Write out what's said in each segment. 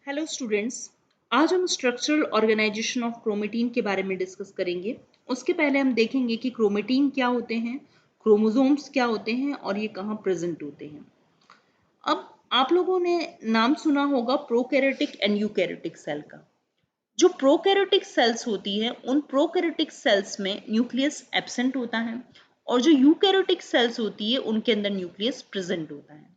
Hello students, आज हम structural organisation of chromatin के बारे में डिस्कस करेंगे। उसके पहले हम देखेंगे कि क्रोमेटीन क्या होते हैं, क्रोमोसोम्स क्या होते हैं और ये कहाँ प्रेजेंट होते हैं। अब आप लोगों ने नाम सुना होगा प्रोकैरियोटिक एंड यूकैरियोटिक सेल का। जो प्रोकैरियोटिक सेल्स होती है उन प्रोकैरियोटिक सेल्स में न्यूक्लियस एब्सेंट होता है और जो यूकैरियोटिक सेल्स होती है उनके अंदर न्यूक्लियस प्रेजेंट होता है।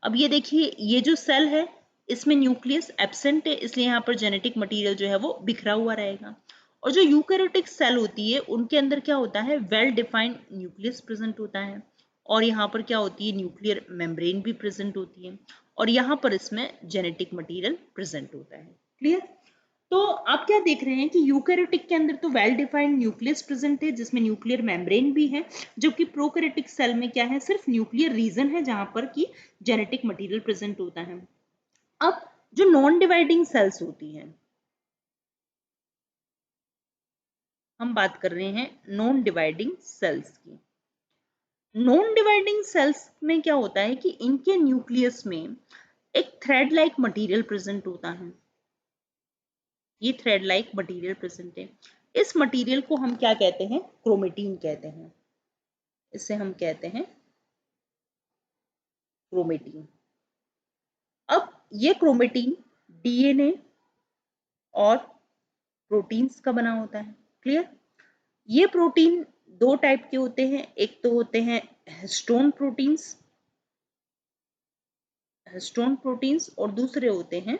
अब ये देखिए, ये जो सेल है इसमें न्यूक्लियस एब्सेंट है, इसलिए यहाँ पर जेनेटिक मटेरियल जो है वो बिखरा हुआ रहेगा। और जो यूकैरियोटिक सेल होती है उनके अंदर क्या होता है, वेल डिफाइंड न्यूक्लियस प्रेजेंट होता है और यहाँ पर क्या होती है, न्यूक्लियर मेम्ब्रेन भी प्रेजेंट होती है और यहाँ पर इसमें जेनेटिक मटेरियल प्रेजेंट होता है। क्लियर? तो आप क्या देख रहे हैं कि यूकैरियोटिक के अंदर तो वेल डिफाइंड न्यूक्लियस प्रेजेंट है जिसमें न्यूक्लियर मेम्ब्रेन भी है, जबकि प्रोकैरियोटिक सेल में क्या है, सिर्फ न्यूक्लियर रीजन है जहां पर कि जेनेटिक मटेरियल प्रेजेंट होता है। अब जो नॉन डिवाइडिंग सेल्स होती हैं, हम बात कर रहे हैं नॉन डिवाइडिंग सेल्स की। नॉन डिवाइडिंग सेल्स में क्या होता है कि इनके न्यूक्लियस में एक थ्रेड लाइक मटेरियल प्रेजेंट होता है। ये थ्रेड लाइक मटेरियल प्रेजेंट है। इस मटेरियल को हम क्या कहते हैं, क्रोमेटीन कहते हैं। इसे हम कहते हैं क्रोमेटीन। अब ये क्रोमेटीन डीएनए और प्रोटीन्स का बना होता है। क्लियर? ये प्रोटीन दो टाइप के होते हैं, एक तो होते हैं हिस्टोन प्रोटीन्स और दूसरे होते हैं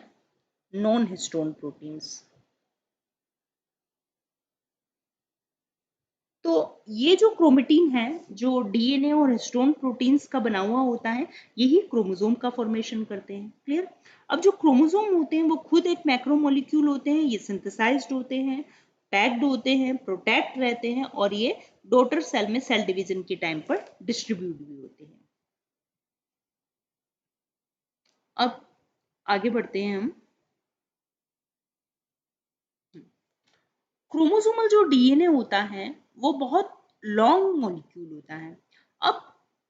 नॉन हिस्टोन प्रोटीन्स। तो ये जो क्रोमेटीन है जो डीएनए और हिस्टोन प्रोटीन्स का बना हुआ होता है, यही क्रोमोसोम का फॉर्मेशन करते हैं। क्लियर? अब जो क्रोमोसोम होते हैं वो खुद एक मैक्रोमोलिक्यूल होते हैं, ये सिंथेसाइज्ड होते हैं, पैक्ड होते हैं, प्रोटेक्ट रहते हैं और ये डॉटर सेल में सेल डिवीजन के टाइम पर डिस्ट्रीब्यूट भी होते हैं। अब आगे बढ़ते हैं हम। क्रोमोसोमल जो डीएनए होता है वो बहुत लॉन्ग मॉलिक्यूल होता है। अब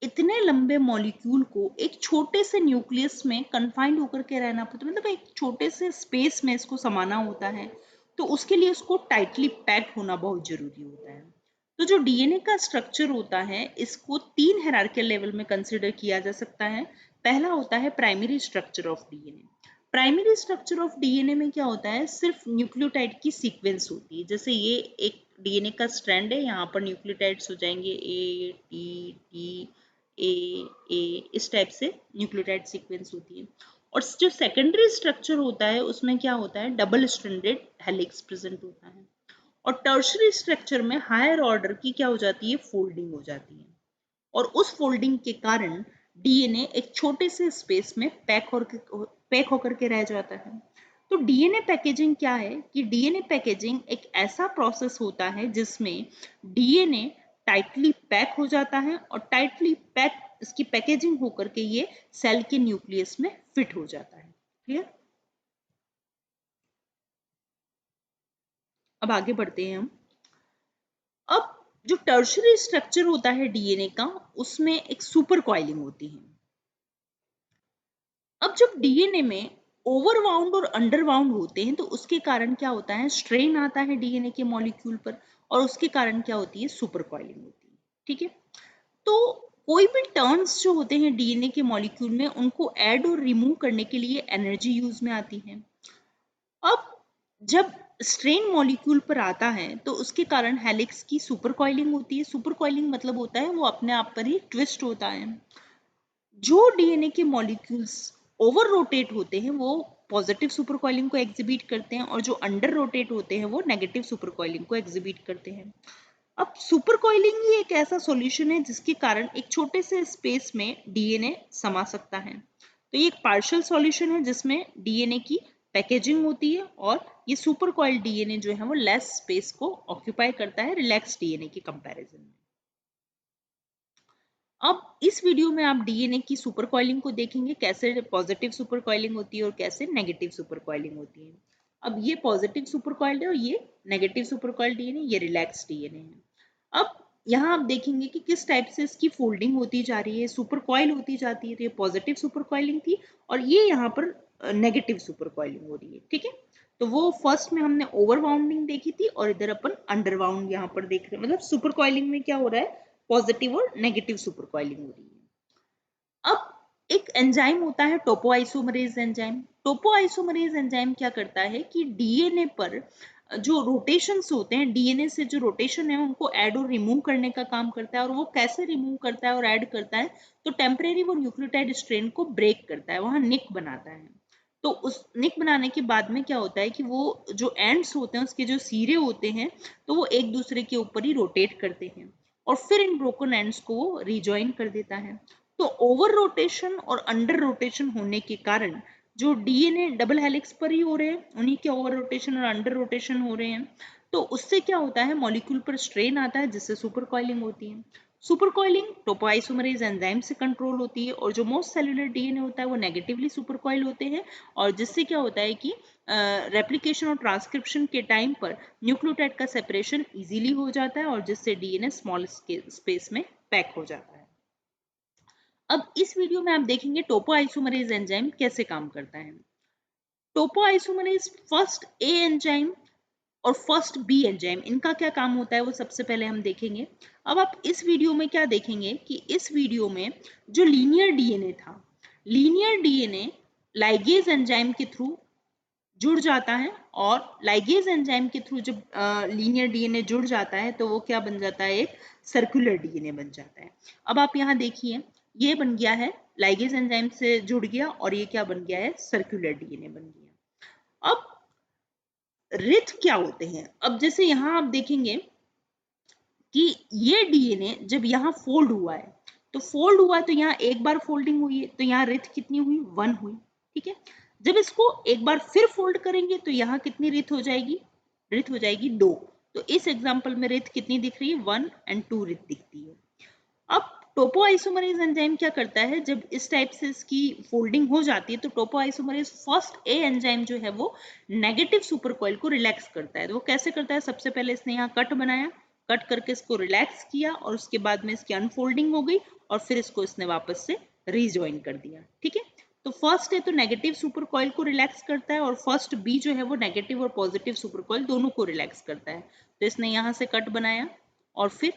इतने लंबे मॉलिक्यूल को एक छोटे से न्यूक्लियस में कन्फाइंड होकर के रहना पड़ता है, मतलब एक छोटे से स्पेस में इसको समाना होता है, तो उसके लिए उसको टाइटली पैक्ड होना बहुत जरूरी होता है। तो जो डीएनए का स्ट्रक्चर होता है इसको तीन हायरार्किकल लेवल में कंसिडर किया जा सकता है। पहला होता है primary structure of DNA. Primary structure of DNA में क्या होता है, सिर्फ न्यूक्लियोटाइड की सीक्वेंस होती है। जैसे ये एक डीएनए का स्ट्रैंड है, यहाँ पर न्यूक्लियोटाइड्स हो जाएंगे ए टी टी ए, इस टाइप से न्यूक्लियोटाइड सीक्वेंस होती है। और जो सेकेंडरी स्ट्रक्चर होता है उसमें क्या होता है, डबल स्ट्रैंडेड हेलिक्स प्रेजेंट होता है। और टर्शरी स्ट्रक्चर में हायर ऑर्डर की क्या हो जाती है, फोल्डिंग हो जाती है और उस फोल्डिंग के कारण डीएनए एक छोटे से स्पेस में पैक होकर के रह जाता है। तो डीएनए पैकेजिंग क्या है कि डीएनए पैकेजिंग एक ऐसा प्रोसेस होता है जिसमें डीएनए टाइटली पैक हो जाता है और टाइटली पैक इसकी पैकेजिंग होकर के ये सेल के न्यूक्लियस में फिट हो जाता है। क्लियर? अब आगे बढ़ते हैं हम। अब जो टर्शरी स्ट्रक्चर होता है डीएनए का, उसमें एक सुपर कॉइलिंग होती है। अब जब डीएनए में ओवरबाउंड और अंडरबाउंड होते हैं तो उसके कारण क्या होता है, स्ट्रेन आता है डीएनए के मॉलिक्यूल पर और उसके कारण क्या होती है, सुपर कॉइलिंग होती है। ठीक है? तो कोई भी टर्न्स जो होते हैं डीएनए के मॉलिक्यूल में, उनको ऐड और रिमूव करने के लिए एनर्जी यूज में आती है। अब जब स्ट्रेन मॉलिक्यूल पर आता है तो उसके कारण हेलिक्स की सुपर कॉइलिंग होती है। सुपर कॉइलिंग मतलब होता है वो अपने आप पर ही ट्विस्ट होता है। जो डीएनए के मॉलिक्यूल्स ओवर रोटेट होते हैं वो पॉजिटिव सुपर कॉइलिंग को एग्जिबिट करते हैं और जो अंडर रोटेट होते हैं वो नेगेटिव सुपर कॉइलिंग को एग्जिबिट करते हैं। अब सुपर कॉइलिंग ही एक ऐसा सॉल्यूशन है जिसके कारण एक छोटे से स्पेस में डीएनए समा सकता है। तो ये एक पार्शियल सॉल्यूशन है जिसमें डीएनए की पैकेजिंग होती है और ये सुपर कॉइल्ड डीएनए जो है वो लेस स्पेस को ऑक्यूपाई करता है रिलैक्स डीएनए के कंपैरिजन में। अब इस वीडियो में आप डीएनए की सुपर कॉइलिंग को देखेंगे, कैसे पॉजिटिव सुपर कॉइलिंग होती है और कैसे नेगेटिव सुपर कॉइलिंग होती है। अब ये पॉजिटिव सुपर कॉइल्ड है और ये नेगेटिव सुपर कॉइल्ड डीएनए, ये रिलैक्स डीएनए है। अब यहाँ आप देखेंगे कि किस टाइप से इसकी फोल्डिंग होती जा रही है, सुपर कॉइल होती जाती है। तो ये पॉजिटिव सुपर कॉइलिंग थी और ये यहाँ पर नेगेटिव सुपर कॉइलिंग हो रही है, ठीक है। तो वो फर्स्ट में हमने ओवर बाउंडिंग देखी थी और इधर अपन अंडर बाउंड यहाँ पर देख रहे हैं, मतलब सुपर कॉइलिंग में क्या हो रहा है, पॉजिटिव और नेगेटिव सुपर कॉइलिंग हो रही है। अब एक एंजाइम होता है टोपोआइसोमरेज एंजाइम। टोपोआइसोमरेज एंजाइम क्या करता है कि डीएनए पर जो रोटेशंस होते हैं, डीएनए से जो रोटेशन है उनको ऐड और रिमूव करने का काम करता है। और वो कैसे रिमूव करता है और ऐड करता है, तो टेम्परेरी वो न्यूक्लियोटाइड स्ट्रेन को ब्रेक करता है, वहां निक बनाता है। तो उस निक बनाने के बाद में क्या होता है कि वो जो एंड्स होते हैं, उसके जो सिरे होते हैं, तो वो एक दूसरे के ऊपर ही रोटेट करते हैं और फिर इन ब्रोकन एंड्स को वो रिजॉइन कर देता है। तो ओवर रोटेशन और अंडर रोटेशन होने के कारण जो डीएनए डबल हेलिक्स पर ही हो रहे हैं, उन्हीं के ओवर रोटेशन और अंडर रोटेशन हो रहे हैं। तो उससे क्या होता है, मॉलिक्यूल पर स्ट्रेन आता है, जिससे सुपर कॉइलिंग होती है। सुपर कॉइलिंग टोपोआइसोमरेज एंजाइम से कंट्रोल होती है और जो मोस्ट सेलुलर डीएनए होता है वो नेगेटिवली सुपर कॉइल होते हैं। और जिससे क्या होता है कि रेप्लिकेशन और ट्रांसक्रिप्शन के टाइम पर न्यूक्लियोटाइड का सेपरेशन इजीली हो जाता है और जिससे डीएनए स्मॉल स्पेस में पैक हो जाता है। अब इस वीडियो में आप देखेंगे टोपोआइसोमरेज एंजाइम कैसे काम करता है। टोपोआइसोमरेज फर्स्ट ए एंजाइम और फर्स्ट बी एंजाइम, इनका क्या काम होता है वो सबसे पहले हम देखेंगे। अब आप इस वीडियो में क्या देखेंगे कि इस वीडियो में जो लीनियर डीएनए था, लीनियर डीएनए लाइगेज एंजाइम के थ्रू जुड़ जाता है और लाइगेज एंजाइम के थ्रू जब लीनियर डीएनए जुड़ जाता है तो वो क्या बन जाता है, एक सर्कुलर डीएनए बन जाता है। अब आप यहाँ देखिए, ये बन गया है, लाइगेज एंजाइम से जुड़ गया और ये क्या बन गया है, सर्कुलर डीएनए बन गया। अब रिथ क्या होते हैं, अब जैसे यहाँ आप देखेंगे कि ये डीएनए जब यहाँ फोल्ड हुआ है, तो फोल्ड हुआ तो यहाँ एक बार फोल्डिंग हुई है, तो यहाँ रिथ कितनी हुई, 1 हुई, ठीक है। जब इसको एक बार फिर फोल्ड करेंगे तो यहाँ कितनी रिथ हो जाएगी, रिथ हो जाएगी 2। तो इस एग्जाम्पल में रिथ कितनी दिख रही है, 1 और 2 रिथ दिखती है। अब टोपोआइसोमरेज एंजाइम क्या करता है, जब इस टाइप से इसकी फोल्डिंग हो जाती है तो टोपोआइसोमरेज फर्स्ट ए एंजाइम जो है वो नेगेटिव सुपरकॉइल को रिलैक्स करता है। तो वो कैसे करता है, सबसे पहले इसने यहाँ कट बनाया, कट करके इसको रिलैक्स किया और उसके बाद में इसकी अनफोल्डिंग हो गई और फिर इसको इसने वापस से रीजॉइन कर दिया, ठीक है। तो फर्स्ट है तो नेगेटिव सुपरकॉइल को रिलैक्स करता है और फर्स्ट बी जो है वो नेगेटिव और पॉजिटिव सुपरकॉइल दोनों को रिलैक्स करता है। तो इसने यहाँ से कट बनाया और फिर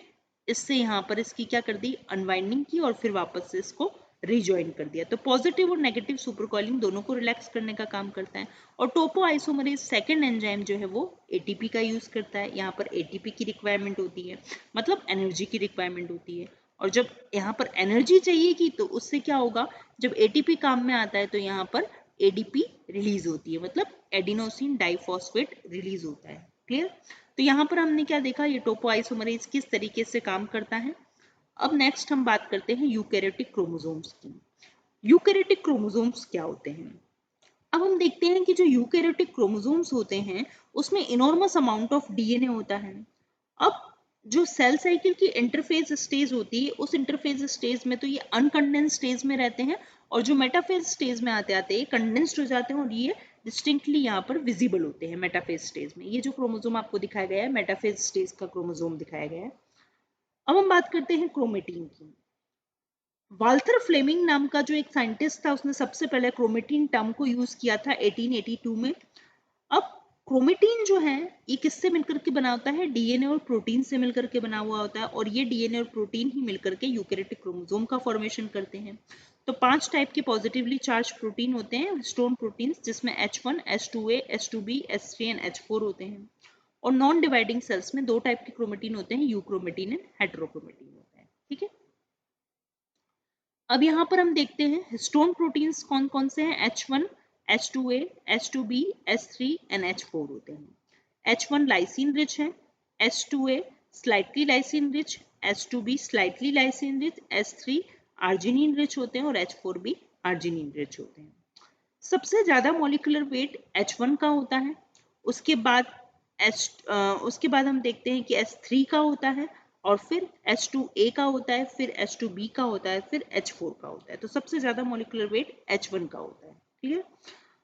इससे यहाँ पर इसकी क्या कर दी, अनवाइंडिंग की और फिर वापस से इसको रिजॉइन कर दिया। तो पॉजिटिव और नेगेटिव सुपरकॉइलिंग दोनों को रिलैक्स करने का काम करता है। और टोपोआइसोमरेज सेकंड एंजाइम जो है वो एटीपी का यूज करता है। यहाँ पर एटीपी की रिक्वायरमेंट होती है, मतलब एनर्जी की रिक्वायरमेंट होती है। और जब यहाँ पर एनर्जी चाहिए तो उससे क्या होगा, जब एटीपी काम में आता है तो यहाँ पर एडीपी रिलीज होती है, मतलब एडिनोसिन डाइफॉस्फेट रिलीज होता है। क्लियर। तो यहाँ पर हमने क्या देखा, ये टोपोआइसोमरेज किस तरीके से काम करता है। अब नेक्स्ट हम बात करते हैं यूकैरियोटिक क्रोमोसोम्स की। यूकैरियोटिक क्रोमोसोम्स क्या होते हैं। अब हम देखते हैं कि जो यूकैरियोटिक क्रोमोसोम्स होते हैं उसमें इनॉर्मस अमाउंट ऑफ डीएनए होता है। अब जो सेल साइकिल की इंटरफेज स्टेज होती है, उस इंटरफेज स्टेज में तो ये अनकंडेंस्ड स्टेज में रहते हैं और जो मेटाफेज स्टेज में आते आते कंडेंस्ड हो जाते हैं और ये डिस्टिंक्टली यहाँ पर विजिबल होते हैं मेटाफेज स्टेज में। ये जो क्रोमोसोम आपको दिखाया गया है मेटाफेज स्टेज का क्रोमोसोम दिखाया गया है। अब हम बात करते हैं क्रोमेटिन की। वाल्थर फ्लेमिंग नाम का जो एक साइंटिस्ट था उसने सबसे पहले क्रोमेटिन टर्म को यूज किया था 1882 में। अब क्रोमेटिन जो है ये किससे मिलकर के बना होता है, डीएनए और प्रोटीन से मिलकर के बना हुआ होता है और ये डीएनए और प्रोटीन ही मिलकर के यूकैरियोटिक क्रोमोसोम का फॉर्मेशन करते हैं। तो 5 टाइप के पॉजिटिवली चार्ज प्रोटीन होते हैं, हिस्टोन प्रोटीन, जिसमें H1, H2A, H2B, H3 and H4 होते हैं। और नॉन डिवाइडिंग सेल्स में 2 टाइप के क्रोमेटिन होते हैं, यूक्रोमेटिन एंड हेटेरोक्रोमेटिन होता है, ठीक है। अब यहाँ पर हम देखते हैं हिस्टोन प्रोटीन्स कौन कौन से हैं, H1, H2A, H2B, H3 and H4 होते हैं। H1 लाइसिन रिच है, H2A slightly lysine rich, H2B slightly lysine rich, H3 arginine rich होते हैं और H4 भी आर्जिनिन रिच होते हैं। सबसे ज्यादा मॉलिक्यूलर वेट H1 का होता है, उसके बाद उसके बाद हम देखते हैं कि H3 का होता है और फिर H2A का होता है, फिर H2B का होता है, फिर H4 का होता है। तो सबसे ज्यादा मॉलिक्यूलर वेट H1 का होता है, क्लियर।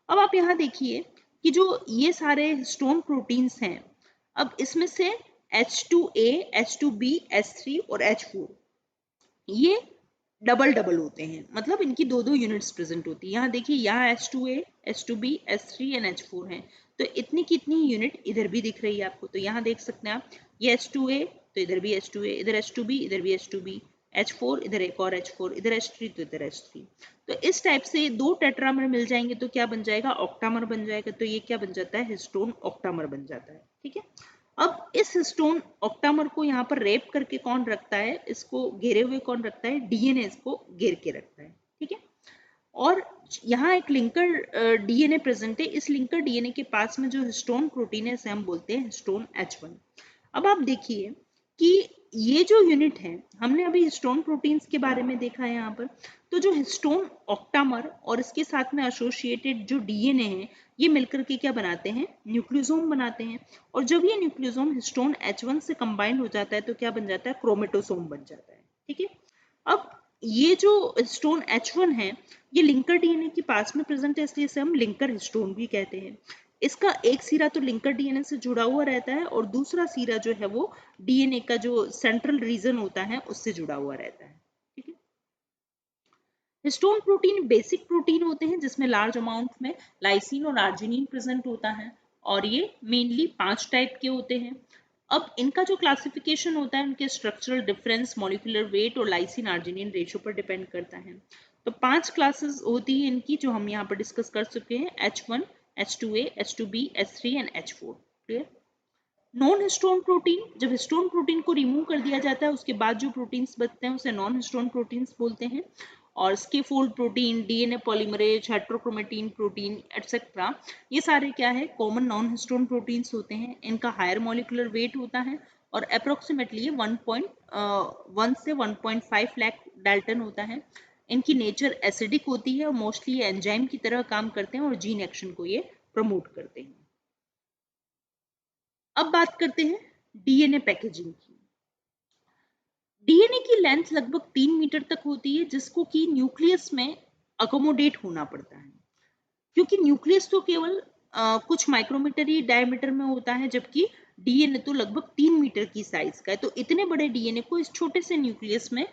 अब आप यहाँ देखिए कि जो ये सारे हिस्टोन प्रोटीन्स हैं, अब इसमें से H2A, H2B, H3 और H4 ये डबल डबल होते हैं, मतलब इनकी दो दो यूनिट्स प्रेजेंट होती है। यहाँ देखिए, यहाँ H2A, H2B, H3 and H4 हैं, तो इतनी कितनी यूनिट इधर भी दिख रही है आपको। तो यहाँ देख सकते हैं आप, ये H2A, तो इधर भी H2A, इधर H2B, इधर भी H2B, H4, इधर एक और H4, इधर H3, तो इधर H3। तो इस टाइप से दो टेट्रामर मिल जाएंगे तो क्या बन जाएगा, ऑक्टामर बन जाएगा। तो ये क्या बन जाता है, हिस्टोन ऑक्टामर बन जाता है। ठीक है, अब इस हिस्टोन ऑक्टामर को यहाँ पर रेप करके कौन रखता है, इसको घेरे हुए कौन रखता है, डीएनए इसको घेर के रखता है। ठीक है, और यहाँ एक लिंकर डीएनए प्रेजेंट है। इस लिंकर डीएनए के पास में जो हिस्टोन प्रोटीन है, इसे हम बोलते हैं हिस्टोन H1। अब आप देखिए कि ये जो यूनिट है, हमने अभी हिस्टोन प्रोटीन्स के बारे में देखा है यहाँ पर, तो जो हिस्टोन ऑक्टामर और इसके साथ में एसोसिएटेड जो डीएनए है, ये मिलकर के क्या बनाते हैं, न्यूक्लियोसोम बनाते हैं। और जब ये न्यूक्लियोसोम हिस्टोन H1 से कंबाइन हो जाता है तो क्या बन जाता है, क्रोमेटोसोम बन जाता है। ठीक है, अब ये जो हिस्टोन H1 है, ये लिंकर डीएनए के पास में प्रेजेंट है, इसलिए इसे हम लिंकर हिस्टोन भी कहते हैं। इसका एक सिरा तो लिंकर डीएनए से जुड़ा हुआ रहता है और दूसरा सिरा जो है वो डीएनए का जो सेंट्रल रीजन होता है उससे जुड़ा हुआ रहता है। ठीक है, हिस्टोन प्रोटीन बेसिक प्रोटीन होते हैं जिसमें लार्ज अमाउंट में लाइसिन और आर्जिनिन प्रेजेंट होता है, और ये मेनली 5 टाइप के होते हैं। अब इनका जो क्लासिफिकेशन होता है, उनके स्ट्रक्चरल डिफरेंस, मॉलिक्यूलर वेट और लाइसिन आर्जिनिन रेशियो पर डिपेंड करता है। तो 5 क्लासेस होती है इनकी, जो हम यहाँ पर डिस्कस कर चुके हैं, H1, H2A, H2B, H3 and H4। Clear. Non histone protein, जब हिस्टोन प्रोटीन को रिमूव कर दिया जाता है उसके बाद जो प्रोटीन्स बचते हैं उसे नॉन हिस्टोन प्रोटीन्स बोलते हैं। और scaffold protein, DNA polymerase, heterochromatin protein etcetera, ये सारे क्या है, कॉमन नॉन हिस्टोन प्रोटीन्स होते हैं। इनका हायर मॉलिक्यूलर वेट होता है और अप्रोक्सीमेटली 1.1 से 1.5 लाख डाल्टन होता है। इनकी नेचर एसिडिक होती है और मोस्टली एंजाइम की तरह काम करते हैं और जीन एक्शन को ये प्रमोट करते हैं। अब बात करते हैं डीएनए पैकेजिंग की। डीएनए की लेंथ लगभग 3 मीटर तक होती है, जिसको कि न्यूक्लियस में अकोमोडेट होना पड़ता है, क्योंकि न्यूक्लियस तो केवल कुछ माइक्रोमीटर ही डायमीटर में होता है, जबकि डीएनए तो लगभग 3 मीटर की साइज का है। तो इतने बड़े डीएनए को इस छोटे से न्यूक्लियस में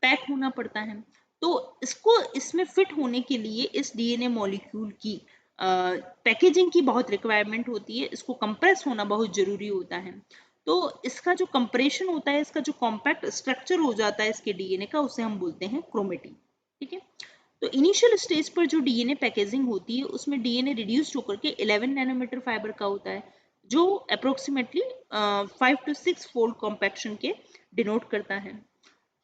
पैक होना पड़ता है। तो इसको इसमें फिट होने के लिए इस डीएनए मॉलिक्यूल की पैकेजिंग की बहुत रिक्वायरमेंट होती है, इसको कंप्रेस होना बहुत जरूरी होता है। तो इसका जो कंप्रेशन होता है, इसका जो कॉम्पैक्ट स्ट्रक्चर हो जाता है इसके डीएनए का, उसे हम बोलते हैं क्रोमेटिन। ठीक है, तो इनिशियल स्टेज पर जो डीएनए पैकेजिंग होती है उसमें डीएनए रिड्यूस्ड होकर के 11 नैनोमीटर फाइबर का होता है, जो अप्रोक्सीमेटली 5 to 6 फोल्ड कॉम्पैक्शन के डिनोट करता है।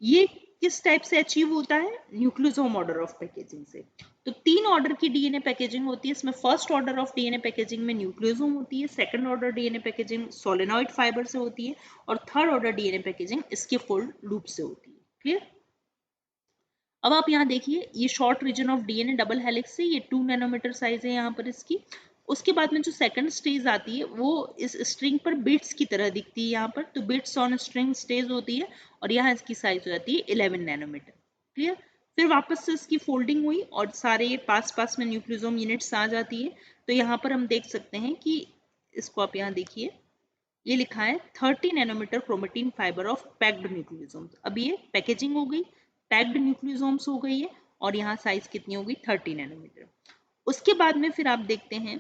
ये किस टाइप से अचीव होता है, न्यूक्लियोसोम ऑर्डर ऑफ पैकेजिंग से। तो 3 ऑर्डर की डीएनए पैकेजिंग होती है, इसमें first order of DNA packaging में न्यूक्लियोसोम होती है, second order DNA packaging solenoid fibre से होती है, और थर्ड ऑर्डर डीएनए पैकेजिंग इसके फोल्ड लूप से होती है। क्लियर। अब आप यहाँ देखिए, ये short region of DNA double helix है, ये 2 नैनोमीटर साइज है यहाँ पर इसकी। उसके बाद में जो सेकंड स्टेज आती है वो इस स्ट्रिंग पर बिट्स की तरह दिखती है यहाँ पर, तो बिट्स ऑन स्ट्रिंग स्टेज होती है, और यहाँ इसकी साइज हो जाती है 11 नैनोमीटर। क्लियर। फिर वापस से इसकी फोल्डिंग हुई और सारे पास पास में न्यूक्लियोसोम यूनिट्स आ जाती है। तो यहाँ पर हम देख सकते हैं कि इसको आप यहाँ देखिए, ये लिखा है 30 nanometre chromatin fibre of packed nucleosomes. अब ये पैकेजिंग हो गई, पैक्ड न्यूक्लियोसोम्स हो गई है, और यहाँ साइज कितनी होगी, 30 नैनोमीटर। उसके बाद में फिर आप देखते हैं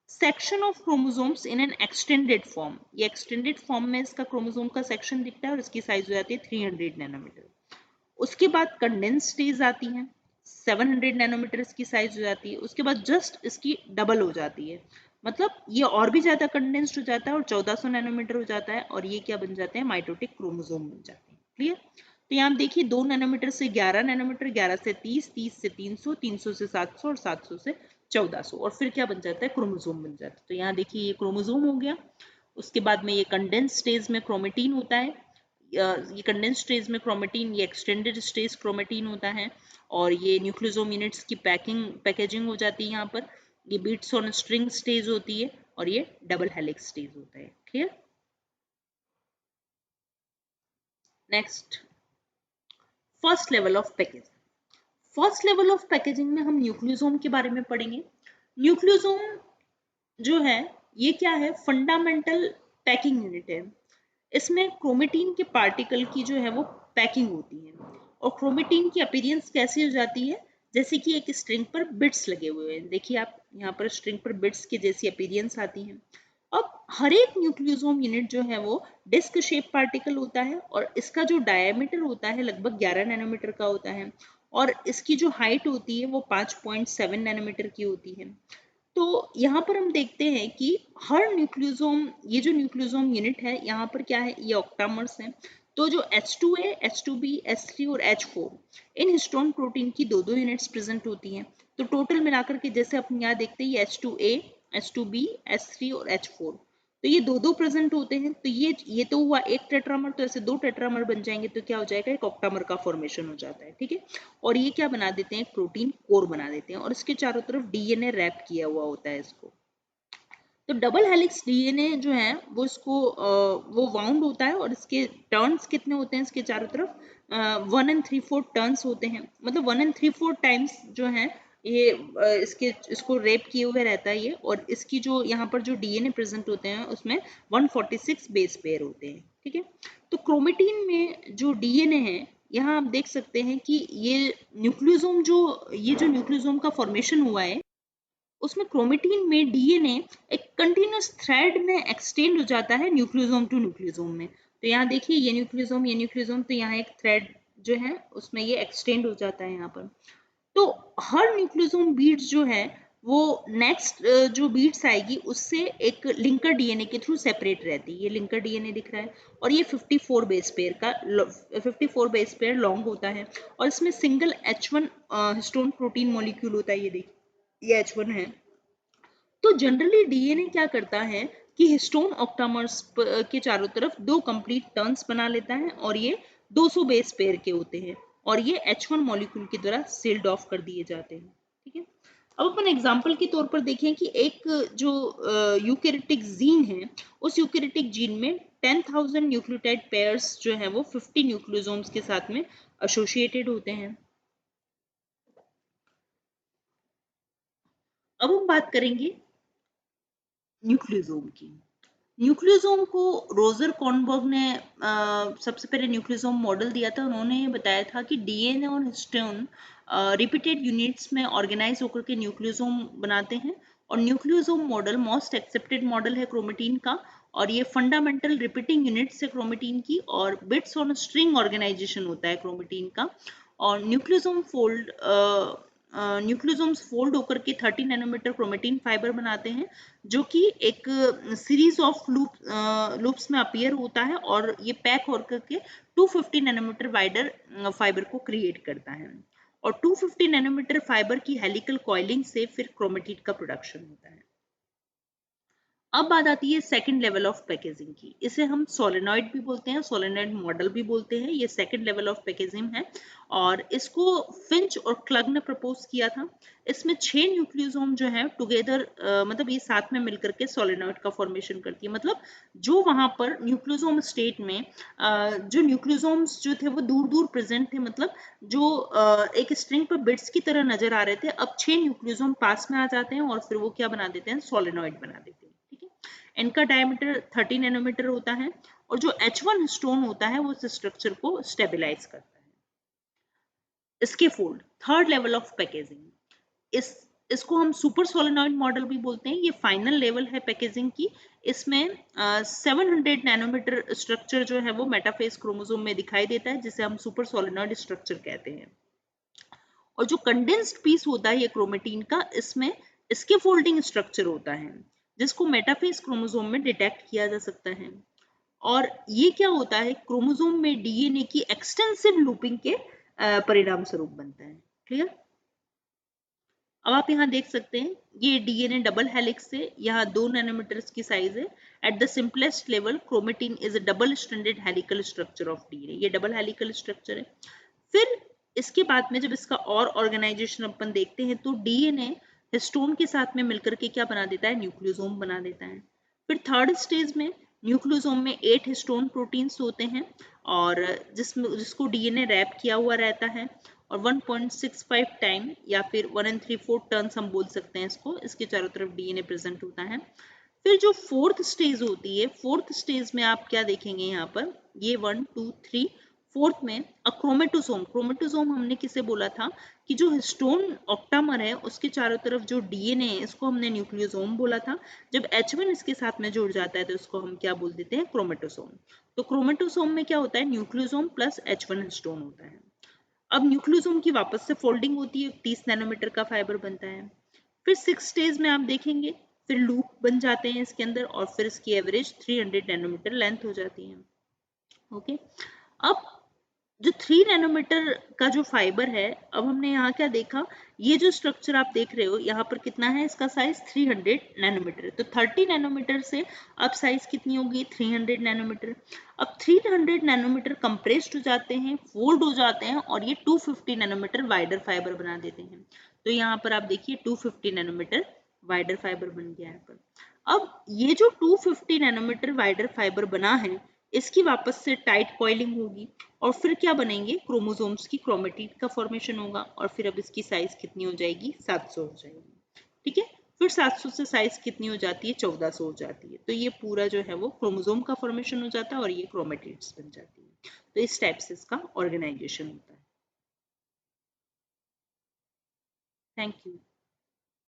section of chromosomes in an extended form. ये एक्सटेंडेड फॉर्म में इसका क्रोमोसोम का सेक्शन दिखता है और इसकी साइज हो जाती है 300 नैनोमीटर। उसके बाद कंडेंस स्टेज आती है, 700 नैनोमीटर इसकी साइज हो जाती है। उसके बाद जस्ट इसकी डबल हो जाती है, मतलब ये और भी ज्यादा कंडेंस्ड हो जाता है और 1400 नैनोमीटर हो जाता है, और ये क्या बन जाते हैं, माइटोटिक क्रोमोसोम बन जाते हैं। क्लियर। तो यहाँ आप देखिए 2 नैनोमीटर से 11 नैनोमीटर, 11 से 30, 30 से 300, 300 से 700 और 700 से 1400, और फिर क्या बन जाता है, क्रोमोसोम बन जाता है। तो यहाँ देखिए ये क्रोमोसोम हो गया। उसके बाद में ये कंडेंस स्टेज में क्रोमेटिन होता है, ये कंडेंस स्टेज में क्रोमेटिन, ये एक्सटेंडेड स्टेज क्रोमेटिन होता है, और ये न्यूक्लियोसोम यूनिट्स की पैकेजिंग हो जाती है यहाँ पर। ये बीट्स ऑन स्ट्रिंग स्टेज होती है, और ये डबल हेलिक्स स्टेज होता है। Clear. Next, first level of packaging. First level of packaging में हम न्यूक्लियोसोम के बारे में पढ़ेंगे। न्यूक्लियोसोम जो है, ये क्या है, फंडामेंटल पैकिंग यूनिट है। इसमें क्रोमेटिन के पार्टिकल की जो है वो पैकिंग होती है। और क्रोमेटिन की अपीयरेंस कैसी हो जाती है, जैसे कि एक स्ट्रिंग पर बिट्स लगे हुए हैं। देखिए आप यहाँ पर स्ट्रिंग पर बिट्स की जैसी अपीयरेंस आती है। अब हर एक न्यूक्लियोसोम यूनिट जो है वो डिस्क शेप पार्टिकल होता है और इसका जो डायमीटर होता है लगभग 11 नैनोमीटर का होता है और इसकी जो हाइट होती है वो 5.7 नैनोमीटर की होती है। तो यहाँ पर हम देखते हैं कि हर न्यूक्लियोसोम, ये जो न्यूक्लियोसोम यूनिट है यहाँ पर क्या है, ये ऑक्टामर्स है। तो जो H2A, H2B, H3 और H4 इन हिस्टोन प्रोटीन की दो यूनिट्स प्रेजेंट होती हैं। तो टोटल मिलाकर के जैसे अपन यहाँ देखते हैं H2A, H2B, H3 और H4, तो ये दो प्रेजेंट होते हैं। तो ये तो हुआ एक टेट्रामर, तो ऐसे दो टेट्रामर बन जाएंगे तो क्या हो जाएगा, एक ऑक्टामर का फॉर्मेशन हो जाता है। ठीक है, और ये क्या बना देते हैं, प्रोटीन कोर बना देते हैं और इसके चारों तरफ डीएनए रैप किया हुआ होता है इसको। तो डबल हेलिक्स डीएनए जो है वो इसको वो वाउंड होता है और इसके टर्न्स कितने होते हैं, इसके चारों तरफ 1 and 3/4 टर्न्स होते हैं, मतलब 1 and 3/4 टाइम्स जो है ये इसको रेप किए हुए रहता है ये। और इसकी जो यहाँ पर जो डीएनए प्रेजेंट होते हैं उसमें 146 बेस पेयर होते हैं। ठीक है, तो क्रोमेटिन में जो डीएनए है यहाँ आप देख सकते हैं कि ये जो न्यूक्लियोसोम का फॉर्मेशन हुआ है उसमें क्रोमेटिन में डीएनए एक कंटिन्यूस थ्रेड में एक्सटेंड हो जाता है न्यूक्लियोसोम टू न्यूक्लियोसोम में। तो यहाँ देखिए ये न्यूक्लियोसोम, तो यहाँ एक थ्रेड जो है उसमें ये एक्सटेंड हो जाता है यहाँ पर। तो हर न्यूक्लियोसोम बीट्स जो है वो नेक्स्ट जो बीट्स आएगी उससे एक लिंकर डीएनए के थ्रू सेपरेट रहती है। ये लिंकर डीएनए दिख रहा है और ये 54 बेस पेयर लॉन्ग होता है और इसमें single H1 histone protein molecule होता है। ये देखिए ये H1 है। तो जनरली डीएनए क्या करता है कि हिस्टोन ऑक्टामर्स के चारों तरफ दो कंप्लीट टर्न्स बना लेता है और ये 200 बेस पेयर के होते हैं और ये H1 मॉलिक्यूल की द्वारा सील्ड ऑफ कर दिए जाते हैं। ठीक है, अब अपन एग्जांपल के तौर पर देखें कि एक जो यूकैरियोटिक जीन है उस यूकैरियोटिक जीन में 10,000 न्यूक्लियोटाइड पेयर्स जो है वो 50 न्यूक्लियोसोम्स के साथ में एसोसिएटेड होते हैं। अब हम बात करेंगे न्यूक्लियोसोम की। न्यूक्लियोसोम को रोजर कॉर्नबर्ग ने सबसे पहले न्यूक्लियोसोम मॉडल दिया था। उन्होंने बताया था कि डीएनए और हिस्टोन रिपीटेड यूनिट्स में ऑर्गेनाइज होकर के न्यूक्लियोसोम बनाते हैं और nucleosome model most accepted model है क्रोमेटिन का और ये फंडामेंटल रिपीटिंग यूनिट्स है क्रोमेटिन की और बिट्स ऑन स्ट्रिंग ऑर्गेनाइजेशन होता है क्रोमेटिन का। और न्यूक्लियोसोम्स फोल्ड होकर के 30 नैनोमीटर क्रोमेटिन फाइबर बनाते हैं जो कि एक सीरीज ऑफ लूप्स में अपीयर होता है और ये पैक होकर के 250 नैनोमीटर वाइडर फाइबर को क्रिएट करता है और 250 नैनोमीटर फाइबर की हेलिकल कॉइलिंग से फिर क्रोमेटिन का प्रोडक्शन होता है। अब बात आती है सेकंड लेवल ऑफ पैकेजिंग की। इसे हम सोलेनॉइड भी बोलते हैं, सोलेनॉइड मॉडल भी बोलते हैं। ये सेकंड लेवल ऑफ पैकेजिंग है और इसको फिंच और क्लग ने प्रपोज किया था। इसमें 6 न्यूक्लियोसोम जो है टुगेदर मतलब ये साथ में मिलकर के सोलेनॉइड का फॉर्मेशन करती है। मतलब जो वहां पर न्यूक्लियोसोम स्टेट में जो न्यूक्लियोसोम्स जो थे वो दूर दूर प्रेजेंट थे, मतलब जो एक स्ट्रिंग पर बिट्स की तरह नजर आ रहे थे, अब 6 न्यूक्लियोसोम पास में आ जाते हैं और फिर वो क्या बना देते हैं, सोलेनॉइड बना देते हैं। इनका डायमीटर 30 नैनोमीटर होता है और जो H1 हिस्टोन होता है वो इस स्ट्रक्चर को स्टेबलाइज करता है। इसके fold third level of packaging, इसको हम सुपर सोलेनॉइड मॉडल भी बोलते हैं। ये फाइनल लेवल है पैकेजिंग की। इसमें 700 नैनोमीटर स्ट्रक्चर जो है वो मेटाफेज क्रोमोसोम में दिखाई देता है जिसे हम सुपर सोलेनॉइड स्ट्रक्चर कहते हैं। और जो कंडेंस्ड पीस होता है ये क्रोमेटिन का, इसमें इसके फोल्डिंग स्ट्रक्चर होता है जिसको मेटाफेज क्रोमोसोम में डिटेक्ट किया जा सकता है। और ये क्या होता है, क्रोमोसोम में डीएनए की एक्सटेंसिव लूपिंग के परिणाम स्वरूप बनता है। क्लियर? अब आप यहाँ देख सकते हैं ये डीएनए डबल हेलिक्स है, यहाँ 2 नैनोमीटर की साइज है। At the simplest level chromatin is a double stranded helical structure of DNA. ये डबल हेलिकल स्ट्रक्चर है। फिर इसके बाद में जब इसका और ऑर्गेनाइजेशन अपन देखते हैं तो डीएनए हिस्टोन के साथ में मिलकर के क्या बना देता है, न्यूक्लियोसोम बना देता है। फिर थर्ड स्टेज में न्यूक्लियोसोम में 8 हिस्टोन प्रोटीन्स होते हैं और जिसको डीएनए रैप किया हुआ रहता है और 1.65 टाइम या फिर 1 and 3/4 टर्न्स हम बोल सकते हैं इसको, इसके चारों तरफ डीएनए प्रेजेंट होता है। फिर जो फोर्थ स्टेज होती है, फोर्थ स्टेज में आप क्या देखेंगे यहाँ पर, ये 1 2 3 फोर्थ में क्रोमेटोसोम। क्रोमेटोसोम हमने किसे बोला था कि जो हिस्टोन ऑक्टामर है उसके चारों तरफ जो डीएनए है इसको हमने न्यूक्लियोसोम बोला था। जब H1 इसके साथ में जुड़ जाता है तो इसको हम क्या बोल देते हैं, क्रोमेटोसोम। तो क्रोमेटोसोम में क्या होता है, न्यूक्लियोसोम प्लस H1 हिस्टोन होता है। अब न्यूक्लियोसोम की वापस से फोल्डिंग होती है, 30 नैनोमीटर का फाइबर बनता है। फिर 6 स्टेज में आप देखेंगे फिर लूप बन जाते हैं इसके अंदर और फिर इसकी एवरेज 300 नैनोमीटर लेंथ हो जाती है। ओके, अब जो 3 नैनोमीटर का जो फाइबर है, अब हमने यहाँ क्या देखा, ये जो स्ट्रक्चर आप देख रहे हो यहाँ पर कितना है, इसका साइज 300 नैनोमीटर। तो 30 नैनोमीटर से अब साइज कितनी होगी, 300 नैनोमीटर। अब 300 नैनोमीटर कंप्रेस्ड हो जाते हैं, फोल्ड हो जाते हैं और ये 250 नैनोमीटर वाइडर फाइबर बना देते हैं। तो यहाँ पर आप देखिए 250 नैनोमीटर वाइडर फाइबर बन गया है। अब ये जो 250 नैनोमीटर वाइडर फाइबर बना है, इसकी वापस से टाइट कॉइलिंग होगी और फिर क्या बनेंगे, क्रोमोसोम्स की क्रोमेटिड का फॉर्मेशन होगा और फिर अब इसकी साइज कितनी हो जाएगी, 700 हो जाएगी। ठीक है, फिर 700 से साइज कितनी हो जाती है, 1400 हो जाती है। तो ये पूरा जो है वो क्रोमोसोम का फॉर्मेशन हो जाता है और ये क्रोमेटिड्स बन जाती है। तो इस टाइप से इसका ऑर्गेनाइजेशन होता है। Thank you.